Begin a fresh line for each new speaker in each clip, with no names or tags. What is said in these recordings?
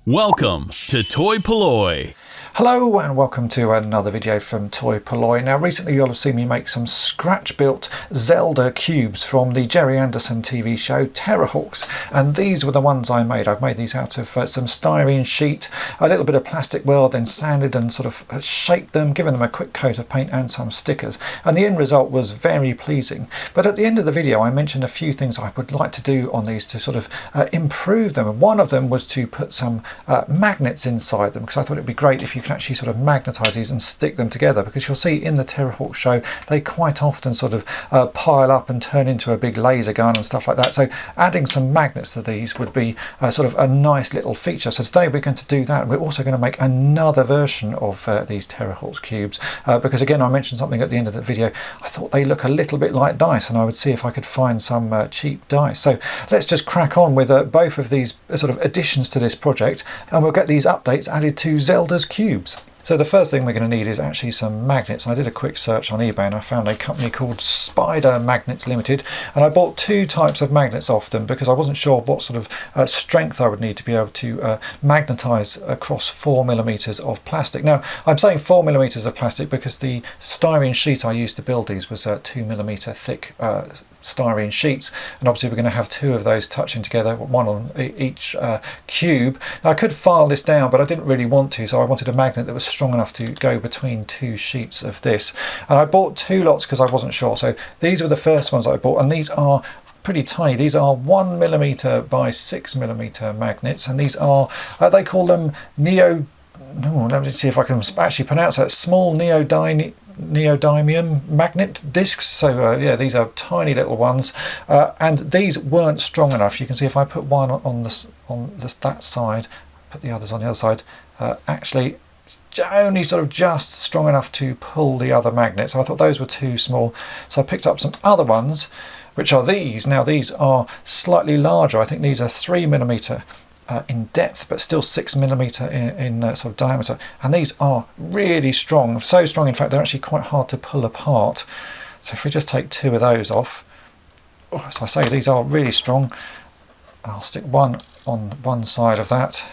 Welcome to toy-polloi.
Hello and welcome to another video from toy-polloi. Now recently you'll have seen me make some scratch built Zelda cubes from the Gerry Anderson TV show Terrahawks, and these were the ones I made. I've made these out of some styrene sheet, a little bit of plastic weld, then sanded and sort of shaped them, given them a quick coat of paint and some stickers, and the end result was very pleasing. But at the end of the video I mentioned a few things I would like to do on these to sort of improve them, and one of them was to put some magnets inside them, because I thought it'd be great if you can actually sort of magnetize these and stick them together, because you'll see in the Terrahawks show they quite often sort of pile up and turn into a big laser gun and stuff like that. So adding some magnets to these would be sort of a nice little feature. So today we're going to do that. We're also going to make another version of these Terrahawks cubes, because again I mentioned something at the end of the video. I thought they look a little bit like dice, and I would see if I could find some cheap dice. So let's just crack on with both of these sort of additions to this project, and we'll get these updates added to Zelda's cubes. So the first thing we're going to need is actually some magnets. And I did a quick search on eBay and I found a company called Spider Magnets Limited, and I bought two types of magnets off them because I wasn't sure what sort of strength I would need to be able to magnetize across 4mm of plastic. Now I'm saying 4mm of plastic because the styrene sheet I used to build these was 2mm thick styrene sheets, and obviously we're going to have two of those touching together, one on each cube. Now I could file this down, but I didn't really want to, so I wanted a magnet that was strong enough to go between two sheets of this, and I bought two lots because I wasn't sure. So these were the first ones I bought, and these are pretty tiny. These are 1mm by 6mm magnets, and these are they call them let me see if I can actually pronounce that, small neodymium magnet discs. So yeah, these are tiny little ones, and these weren't strong enough. You can see if I put one on that side, put the others on the other side, actually only sort of just strong enough to pull the other magnet. So I thought those were too small, so I picked up some other ones, which are these. Now these are slightly larger. I think these are 3mm in depth, but still 6mm in sort of diameter, and these are really strong, so strong in fact they're actually quite hard to pull apart. So if we just take two of those off, as I say, these are really strong. I'll stick one on one side of that,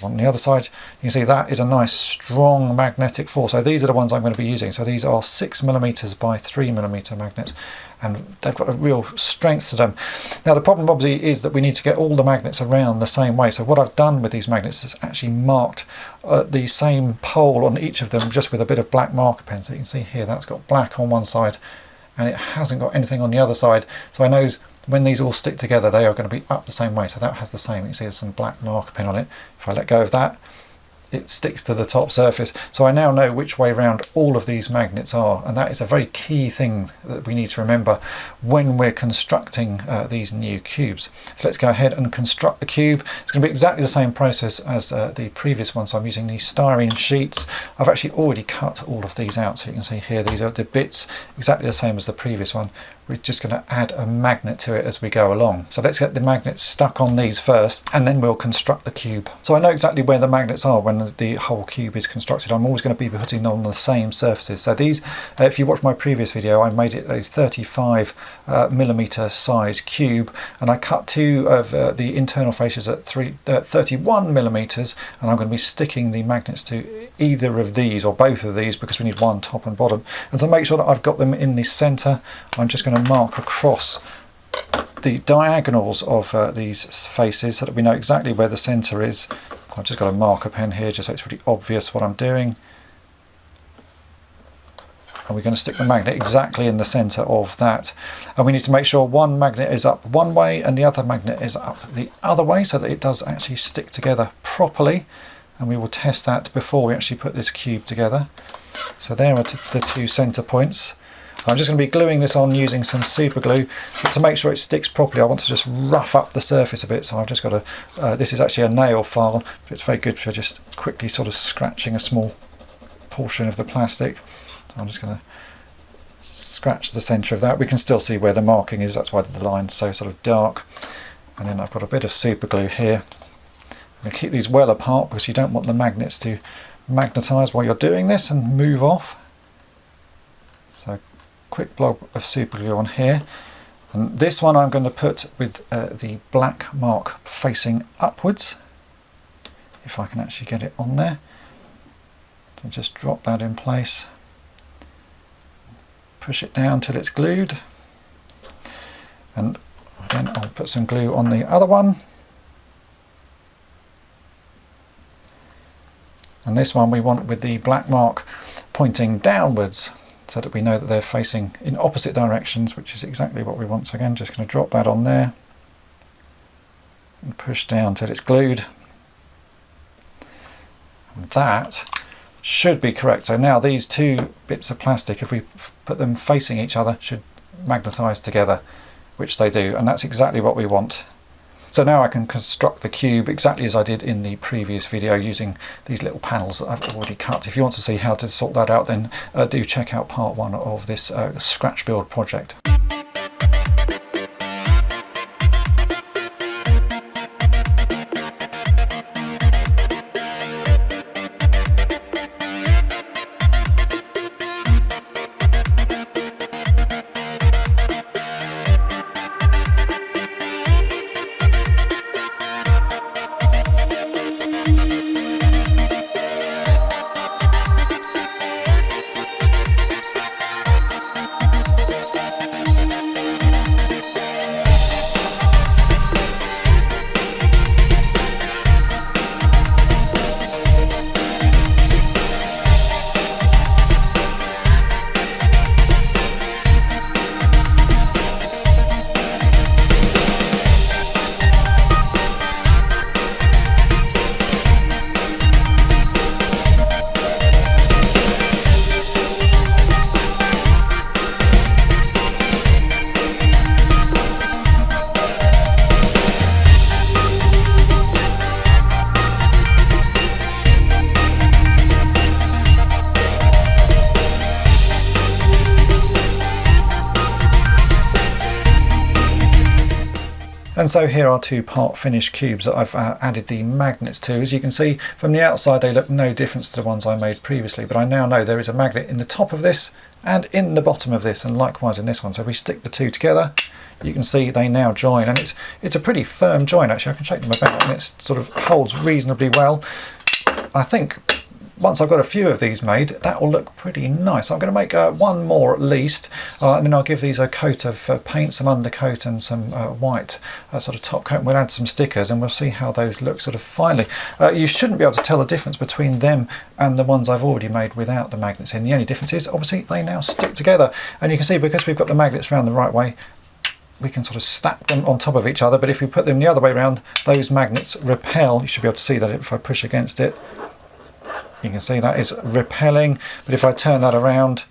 on the other side. You can see that is a nice strong magnetic force. So these are the ones I'm going to be using. So these are 6mm by 3mm magnets, and they've got a real strength to them. Now the problem obviously is that we need to get all the magnets around the same way. So what I've done with these magnets is actually marked the same pole on each of them, just with a bit of black marker pen. So you can see here that's got black on one side and it hasn't got anything on the other side. So I know when these all stick together they are going to be up the same way. So that has the same, you can see there's some black marker pen on it. If I let go of that, it sticks to the top surface. So I now know which way round all of these magnets are, and that is a very key thing that we need to remember when we're constructing these new cubes. So let's go ahead and construct the cube. It's going to be exactly the same process as the previous one. So I'm using these styrene sheets. I've actually already cut all of these out, so you can see here these are the bits exactly the same as the previous one. We're just going to add a magnet to it as we go along. So let's get the magnets stuck on these first, and then we'll construct the cube. So I know exactly where the magnets are when the whole cube is constructed. I'm always going to be putting them on the same surfaces. So these, if you watch my previous video, I made it a 35mm size cube, and I cut two of the internal faces at 31mm, and I'm going to be sticking the magnets to either of these or both of these because we need one top and bottom. And to make sure that I've got them in the center, I'm just going to mark across the diagonals of these faces so that we know exactly where the center is. I've just got a marker pen here just so it's really obvious what I'm doing. And we're going to stick the magnet exactly in the center of that. And we need to make sure one magnet is up one way and the other magnet is up the other way so that it does actually stick together properly. And we will test that before we actually put this cube together. So there are the two center points. I'm just going to be gluing this on using some super glue, but to make sure it sticks properly I want to just rough up the surface a bit. So I've just got this is actually a nail file, but it's very good for just quickly sort of scratching a small portion of the plastic. So I'm just going to scratch the center of that. We can still see where the marking is, that's why the line's so sort of dark. And then I've got a bit of super glue here. I'm going to keep these well apart because you don't want the magnets to magnetize while you're doing this and move off. So quick blob of super glue on here, And this one I'm going to put with the black mark facing upwards, if I can actually get it on there. So just drop that in place, push it down till it's glued, and then I'll put some glue on the other one. And this one we want with the black mark pointing downwards, so that we know that they're facing in opposite directions, which is exactly what we want. So again, just going to drop that on there and push down till it's glued. And that should be correct. So now these two bits of plastic, if we put them facing each other, should magnetise together, which they do, and that's exactly what we want. So now I can construct the cube exactly as I did in the previous video, using these little panels that I've already cut. If you want to see how to sort that out, then do check out part 1 of this scratch build project. And so here are two part finished cubes that I've added the magnets to. As you can see from the outside, they look no different to the ones I made previously, but I now know there is a magnet in the top of this and in the bottom of this, and likewise in this one. So if we stick the two together, you can see they now join, and it's a pretty firm join actually. I can shake them about and it sort of holds reasonably well. I think once I've got a few of these made, that will look pretty nice. I'm going to make one more at least, and then I'll give these a coat of paint, some undercoat and some white sort of top coat, and we'll add some stickers and we'll see how those look sort of finally. You shouldn't be able to tell the difference between them and the ones I've already made without the magnets in. The only difference is obviously they now stick together, and you can see because we've got the magnets around the right way, we can sort of stack them on top of each other. But if we put them the other way around, those magnets repel. You should be able to see that if I push against it. You can see that is repelling, but if I turn that around,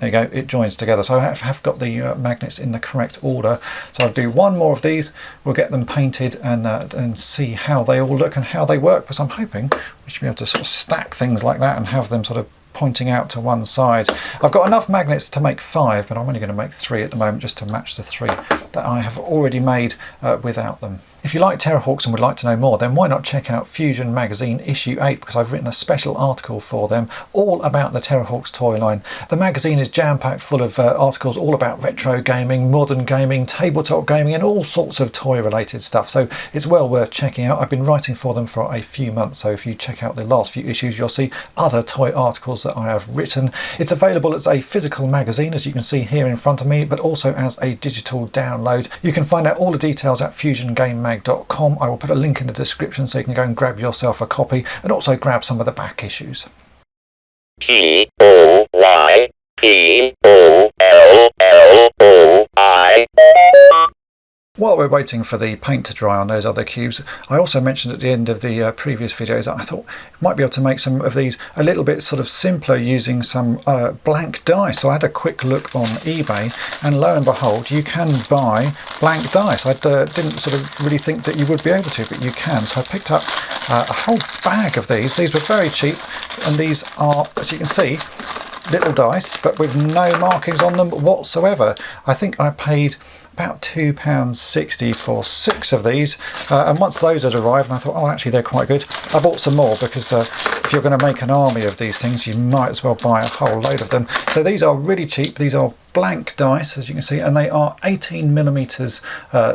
there you go, it joins together. So I have got the magnets in the correct order. So I'll do one more of these, we'll get them painted and see how they all look and how they work, because I'm hoping we should be able to sort of stack things like that and have them sort of pointing out to one side. I've got enough magnets to make 5, but I'm only going to make 3 at the moment, just to match the 3 that I have already made without them. If you like Terrahawks and would like to know more, then why not check out Fusion Magazine issue 8, because I've written a special article for them all about the Terrahawks toy line. The magazine is jam-packed full of articles all about retro gaming, modern gaming, tabletop gaming and all sorts of toy related stuff, so it's well worth checking out. I've been writing for them for a few months, so if you check out the last few issues you'll see other toy articles that I have written. It's available as a physical magazine, as you can see here in front of me, but also as a digital download. You can find out all the details at fusiongamemag.com. I will put a link in the description so you can go and grab yourself a copy, and also grab some of the back issues.
toy-polloi.
While we're waiting for the paint to dry on those other cubes, I also mentioned at the end of the previous video that I thought I might be able to make some of these a little bit sort of simpler using some blank dice. So I had a quick look on eBay, and lo and behold, you can buy blank dice. I didn't sort of really think that you would be able to, but you can. So I picked up a whole bag of these. These were very cheap, and these are, as you can see, little dice, but with no markings on them whatsoever. I think I paid about £2.60 for 6 of these. And once those had arrived, and I thought, oh, actually they're quite good, I bought some more, because if you're going to make an army of these things, you might as well buy a whole load of them. So these are really cheap. These are blank dice, as you can see, and they are 18mm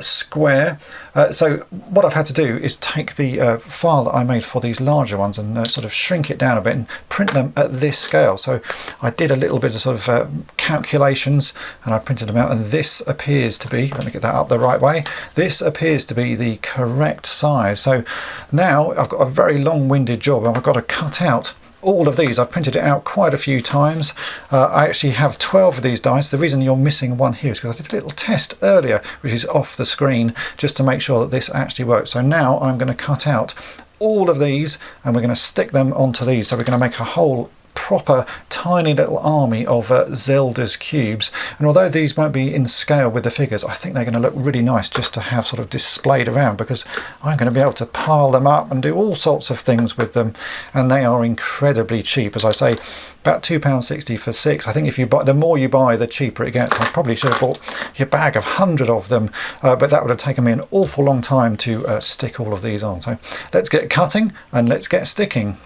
square. So what I've had to do is take the file that I made for these larger ones and sort of shrink it down a bit and print them at this scale. So I did a little bit of sort of calculations, and I printed them out, and this appears to be, let me get that up the right way, this appears to be the correct size. So now I've got a very long-winded job, and I've got to cut out all of these. I've printed it out quite a few times. I actually have 12 of these dice. The reason you're missing one here is because I did a little test earlier, which is off the screen, just to make sure that this actually works. So now I'm going to cut out all of these, and we're going to stick them onto these. So we're going to make a whole proper tiny little army of Zelda's cubes. And although these won't be in scale with the figures, I think they're going to look really nice just to have sort of displayed around, because I'm going to be able to pile them up and do all sorts of things with them. And they are incredibly cheap, as I say, about £2.60 for 6. I think if you buy, the more you buy, the cheaper it gets. I probably should have bought a bag of 100 of them, but that would have taken me an awful long time to stick all of these on. So let's get cutting and let's get sticking.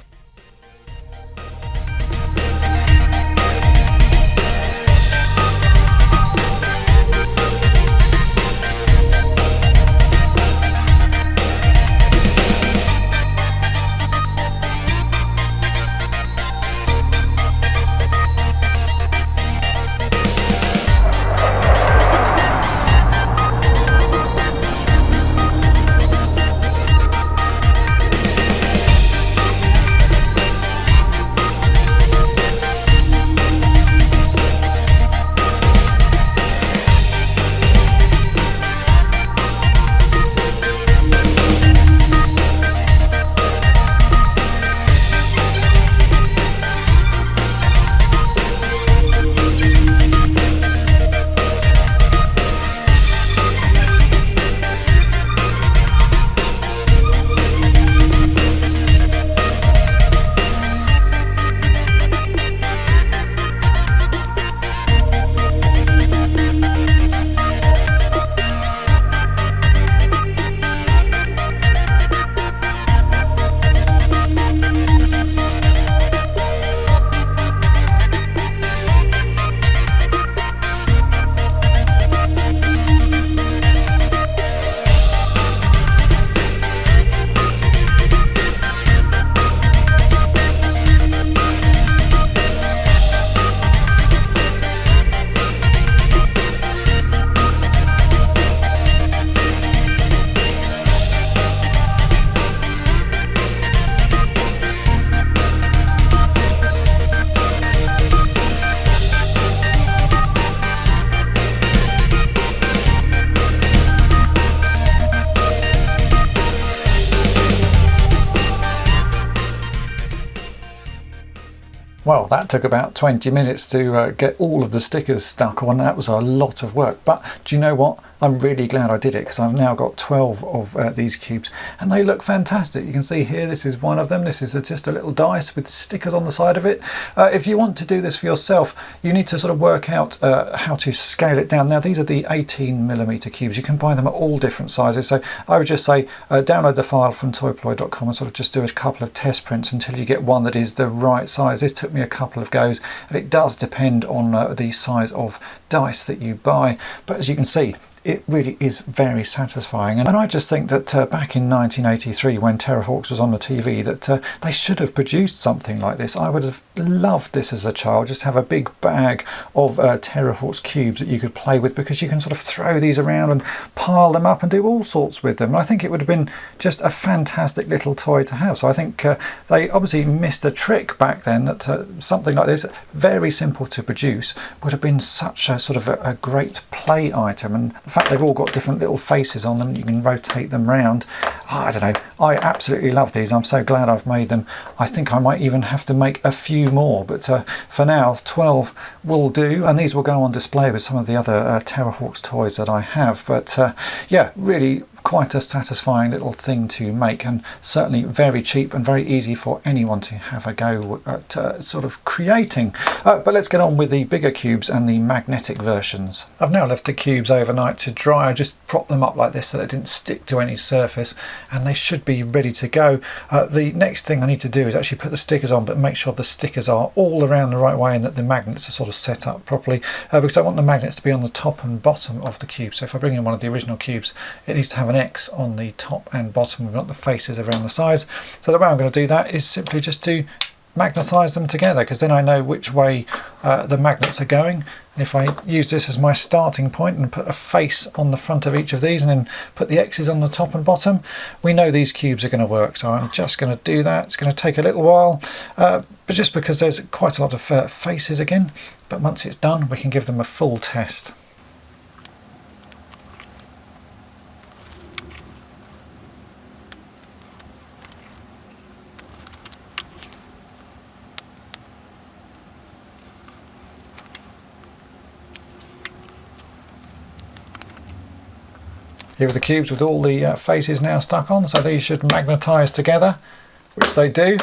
Well, that took about 20 minutes to get all of the stickers stuck on. That was a lot of work, but do you know what? I'm really glad I did it, because I've now got 12 of these cubes, and they look fantastic. You can see here, this is one of them. This is just a little dice with stickers on the side of it. If you want to do this for yourself, you need to sort of work out how to scale it down. Now, these are the 18mm cubes. You can buy them at all different sizes. So I would just say download the file from toy-polloi.com and sort of just do a couple of test prints until you get one that is the right size. This took me a couple of goes, and it does depend on the size of dice that you buy. But as you can see, it really is very satisfying. And I just think that back in 1983, when Terrahawks was on the TV, that they should have produced something like this. I would have loved this as a child, just have a big bag of Terrahawks cubes that you could play with, because you can sort of throw these around and pile them up and do all sorts with them. And I think it would have been just a fantastic little toy to have. So I think they obviously missed a trick back then, that something like this, very simple to produce, would have been such a sort of a great play item. And the fact they've all got different little faces on them, you can rotate them round. Oh, I don't know, I absolutely love these. I'm so glad I've made them. I think I might even have to make a few more, but for now 12 will do, and these will go on display with some of the other Terrahawks toys that I have. But yeah, really quite a satisfying little thing to make, and certainly very cheap and very easy for anyone to have a go at sort of creating. But let's get on with the bigger cubes and the magnetic versions. I've now left the cubes overnight to dry. I just propped them up like this so they didn't stick to any surface, and they should be ready to go. The next thing I need to do is actually put the stickers on, but make sure the stickers are all around the right way and that the magnets are sort of set up properly, because I want the magnets to be on the top and bottom of the cube. So if I bring in one of the original cubes, it needs to have an X on the top and bottom. We've got the faces around the sides. So the way I'm going to do that is simply just to magnetize them together, because then I know which way the magnets are going. And if I use this as my starting point and put a face on the front of each of these and then put the X's on the top and bottom, we know these cubes are going to work. So I'm just going to do that. It's going to take a little while, but just because there's quite a lot of faces again, but once it's done we can give them a full test. Here are the cubes with all the faces now stuck on, so these should magnetise together, which they do,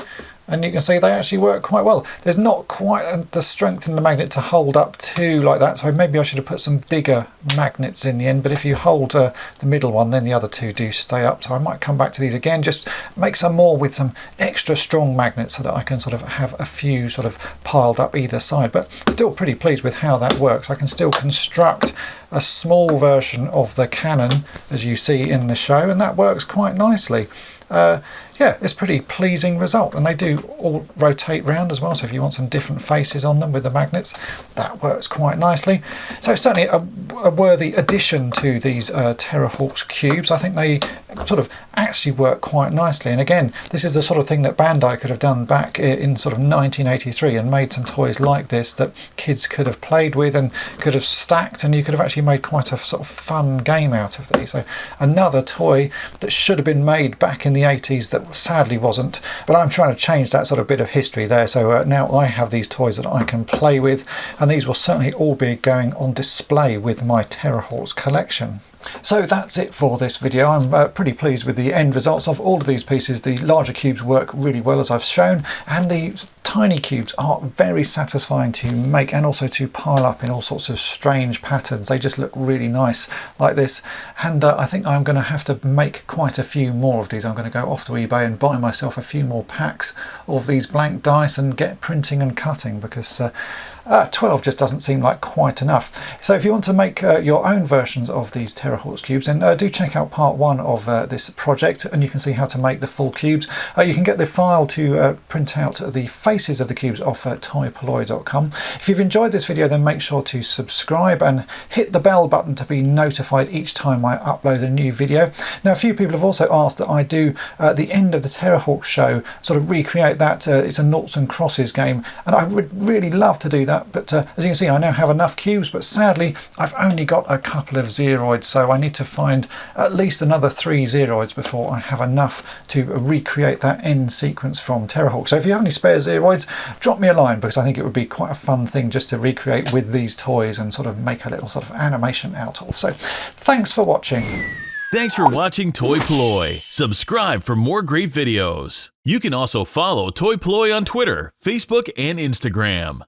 and you can see they actually work quite well. There's not quite the strength in the magnet to hold up to like that, so maybe I should have put some bigger magnets in the end, but if you hold the middle one, then the other two do stay up. So I might come back to these again, just make some more with some extra strong magnets so that I can sort of have a few sort of piled up either side, but still pretty pleased with how that works. I can still construct a small version of the cannon as you see in the show, and that works quite nicely. Yeah, it's a pretty pleasing result, and they do all rotate round as well, so if you want some different faces on them with the magnets, that works quite nicely. So certainly a worthy addition to these Terrahawks cubes. I think they sort of actually work quite nicely, and again, this is the sort of thing that Bandai could have done back in sort of 1983 and made some toys like this that kids could have played with and could have stacked, and you could have actually made quite a sort of fun game out of these. So another toy that should have been made back in the 80s that sadly wasn't, but I'm trying to change that sort of bit of history there. So now I have these toys that I can play with, and these will certainly all be going on display with my Terrahawks collection. So that's it for this video. I'm pretty pleased with the end results of all of these pieces. The larger cubes work really well, as I've shown, and the tiny cubes are very satisfying to make and also to pile up in all sorts of strange patterns. They just look really nice like this, and I think I'm going to have to make quite a few more of these. I'm going to go off to eBay and buy myself a few more packs of these blank dice and get printing and cutting, because 12 just doesn't seem like quite enough. So if you want to make your own versions of these Terrahawks cubes, then do check out part 1 of this project, and you can see how to make the full cubes. You can get the file to print out the faces of the cubes off toy-polloi.com. If you've enjoyed this video, then make sure to subscribe and hit the bell button to be notified each time I upload a new video. Now, a few people have also asked that I do the end of the Terrahawks show, sort of recreate that. It's a noughts and crosses game, and I would really love to do that, but as you can see, I now have enough cubes, but sadly I've only got a couple of zeroids, so I need to find at least another 3 zeroids before I have enough to recreate that end sequence from Terrahawks. So if you have any spare zeroids, drop me a line, because I think it would be quite a fun thing just to recreate with these toys and sort of make a little sort of animation out of. So thanks for watching.
Thanks for watching toy-polloi. Subscribe for more great videos. You can also follow toy-polloi on Twitter, Facebook, and Instagram.